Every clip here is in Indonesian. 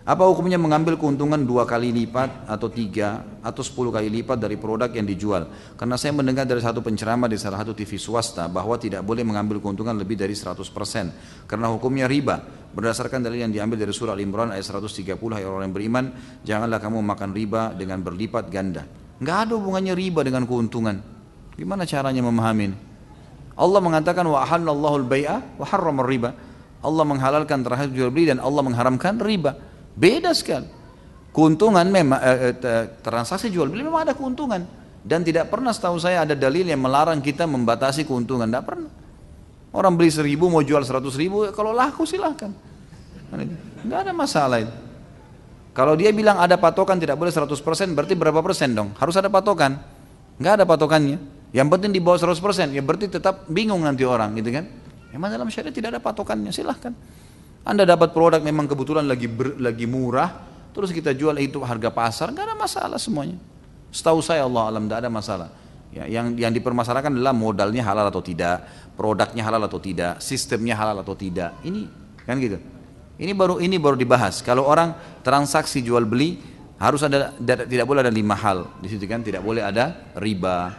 Apa hukumnya mengambil keuntungan 2 kali lipat atau 3 atau 10 kali lipat dari produk yang dijual? Karena saya mendengar dari satu penceramah di salah satu TV swasta bahwa tidak boleh mengambil keuntungan lebih dari 100% karena hukumnya riba. Berdasarkan dalil yang diambil dari surah Al-Imran ayat 130, hai orang yang beriman, janganlah kamu makan riba dengan berlipat ganda. Enggak ada hubungannya riba dengan keuntungan. Gimana caranya memahami ini? Allah mengatakan wa ahallallahu al-bai'a wa harrama riba. Allah menghalalkan transaksi jual beli dan Allah mengharamkan riba. Beda sekali. Keuntungan memang transaksi jual beli memang ada keuntungan dan tidak pernah setahu saya ada dalil yang melarang kita membatasi keuntungan. Tidak pernah. Orang beli 1.000 mau jual 100.000, kalau laku silahkan. Tidak ada masalah itu. Kalau dia bilang ada patokan tidak boleh 100%, berarti berapa persen dong? Harus ada patokan. Nggak ada patokannya. Yang penting di bawah 100%, ya berarti tetap bingung nanti orang, gitu kan? Memang dalam syariat tidak ada patokannya, silahkan. Anda dapat produk memang kebetulan lagi murah, terus kita jual itu harga pasar, nggak ada masalah semuanya. Setahu saya Allah alam tidak ada masalah. Ya, yang dipermasalahkan adalah modalnya halal atau tidak, produknya halal atau tidak, sistemnya halal atau tidak. Ini kan gitu. Ini baru dibahas. Kalau orang transaksi jual beli harus ada, tidak boleh ada 5 hal di situ kan, tidak boleh ada riba,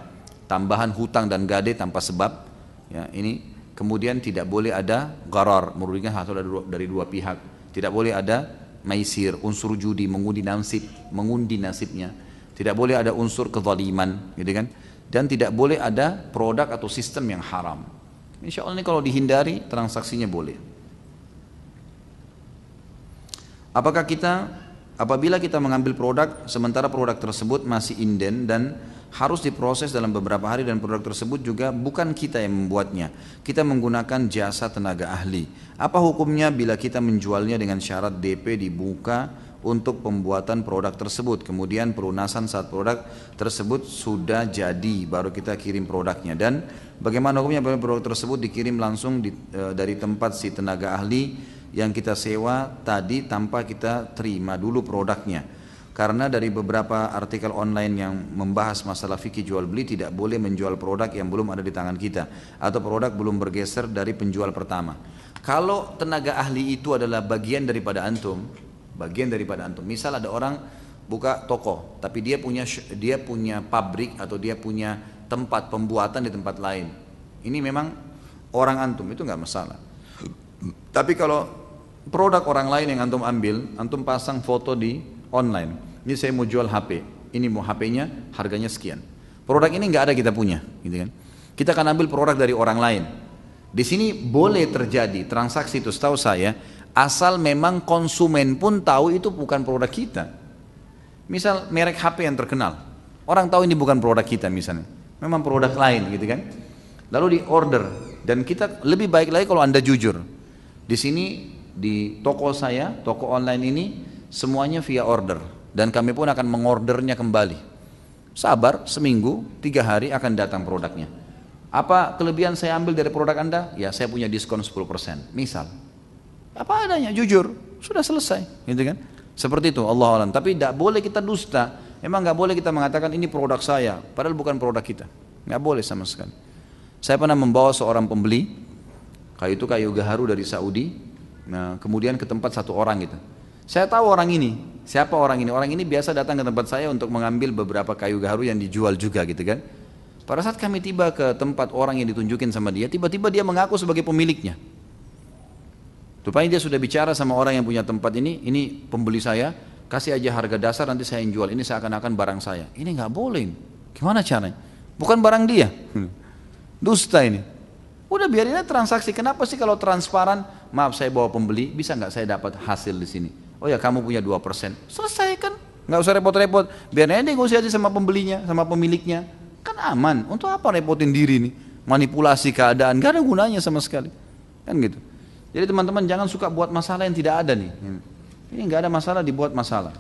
tambahan hutang dan gade tanpa sebab. Ya, ini kemudian tidak boleh ada gharar, merugikan satu dari dua pihak. Tidak boleh ada maisir, unsur judi, mengundi nasibnya. Tidak boleh ada unsur kezaliman, gitu kan? Dan tidak boleh ada produk atau sistem yang haram. Insya Allah ini kalau dihindari transaksinya boleh. Apabila kita mengambil produk sementara produk tersebut masih inden dan harus diproses dalam beberapa hari dan produk tersebut juga bukan kita yang membuatnya, kita menggunakan jasa tenaga ahli. Apa hukumnya bila kita menjualnya dengan syarat DP dibuka untuk pembuatan produk tersebut, kemudian pelunasan saat produk tersebut sudah jadi baru kita kirim produknya, dan bagaimana hukumnya bila produk tersebut dikirim langsung dari tempat si tenaga ahli yang kita sewa tadi tanpa kita terima dulu produknya? Karena dari beberapa artikel online yang membahas masalah fikih jual beli tidak boleh menjual produk yang belum ada di tangan kita atau produk belum bergeser dari penjual pertama. Kalau tenaga ahli itu adalah bagian daripada antum, misal ada orang buka toko tapi dia punya pabrik atau dia punya tempat pembuatan di tempat lain, ini memang orang antum, itu nggak masalah. Tapi kalau produk orang lain yang antum ambil, antum pasang foto di online, ini saya mau jual HP, ini mau HP-nya harganya sekian. Produk ini nggak ada kita punya, gitu kan? Kita akan ambil produk dari orang lain. Di sini boleh terjadi transaksi itu, setahu saya, asal memang konsumen pun tahu itu bukan produk kita. Misal merek HP yang terkenal, orang tahu ini bukan produk kita misalnya, memang produk lain, gitu kan? Lalu di order, dan kita lebih baik lagi kalau Anda jujur. Di sini di toko saya, toko online ini semuanya via order. Dan kami pun akan mengordernya kembali. Sabar, seminggu, 3 hari akan datang produknya. Apa kelebihan saya ambil dari produk Anda? Ya saya punya diskon 10%, misal. Apa adanya, jujur, sudah selesai, gitu kan? Seperti itu, Allah alam. Tapi tidak boleh kita dusta. Memang nggak boleh kita mengatakan ini produk saya, padahal bukan produk kita. Nggak boleh sama sekali. Saya pernah membawa seorang pembeli, kayu gaharu dari Saudi. Nah, kemudian ke tempat satu orang gitu. Saya tahu orang ini, siapa orang ini? Orang ini biasa datang ke tempat saya untuk mengambil beberapa kayu gaharu yang dijual juga gitu kan. Pada saat kami tiba ke tempat orang yang ditunjukin sama dia, tiba-tiba dia mengaku sebagai pemiliknya. Rupanya dia sudah bicara sama orang yang punya tempat ini pembeli saya, kasih aja harga dasar nanti saya yang jual, ini seakan-akan barang saya. Ini nggak boleh, gimana caranya? Bukan barang dia, dusta ini. Udah biarin aja transaksi, kenapa sih kalau transparan? Maaf saya bawa pembeli, bisa nggak saya dapat hasil di sini? Oh ya kamu punya 2%, selesai kan? Nggak usah repot-repot, biar aja negosiasi sama pembelinya, sama pemiliknya, kan aman. Untuk apa repotin diri nih? Manipulasi keadaan, nggak ada gunanya sama sekali, kan gitu. Jadi teman-teman jangan suka buat masalah yang tidak ada nih. Ini nggak ada masalah dibuat masalah.